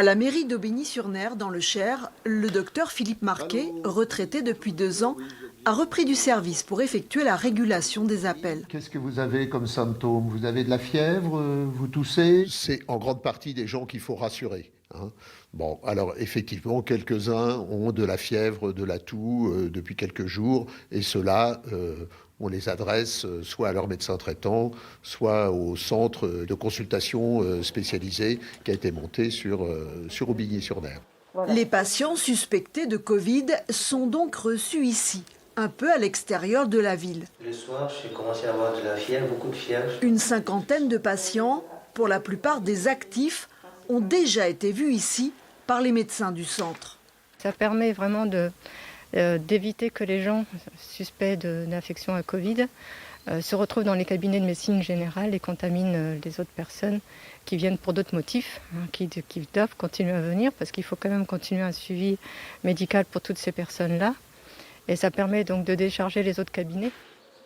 À la mairie d'Aubigny-sur-Ner, dans le Cher, le docteur Philippe Marquet, retraité depuis 2 ans, a repris du service pour effectuer la régulation des appels. Qu'est-ce que vous avez comme symptômes? Vous avez de la fièvre? Vous toussez? C'est en grande partie des gens qu'il faut rassurer. Bon, alors effectivement, quelques-uns ont de la fièvre, de la toux depuis quelques jours, et ceux-là, on les adresse soit à leur médecin traitant, soit au centre de consultation spécialisé qui a été monté sur Aubigny-sur-Ner. Les patients suspectés de Covid sont donc reçus ici, un peu à l'extérieur de la ville. Le soir, j'ai commencé à avoir de la fièvre, beaucoup de fièvre. Une cinquantaine de patients, pour la plupart des actifs, ont déjà été vus ici par les médecins du centre. Ça permet vraiment d'éviter que les gens suspects d'infection à Covid se retrouvent dans les cabinets de médecine générale et contaminent les autres personnes qui viennent pour d'autres motifs, qui doivent continuer à venir parce qu'il faut quand même continuer un suivi médical pour toutes ces personnes-là. Et ça permet donc de décharger les autres cabinets.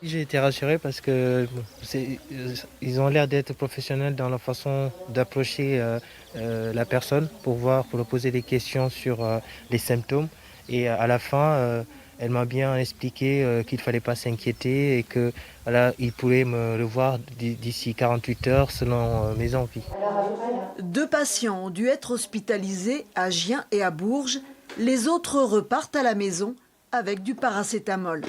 J'ai été rassuré parce que ils ont l'air d'être professionnels dans la façon d'approcher la personne pour leur poser des questions sur les symptômes. Et à la fin, elle m'a bien expliqué qu'il ne fallait pas s'inquiéter et que voilà, ils pourraient me le voir d'ici 48 heures selon mes envies. 2 patients ont dû être hospitalisés à Gien et à Bourges. Les autres repartent à la maison avec du paracétamol.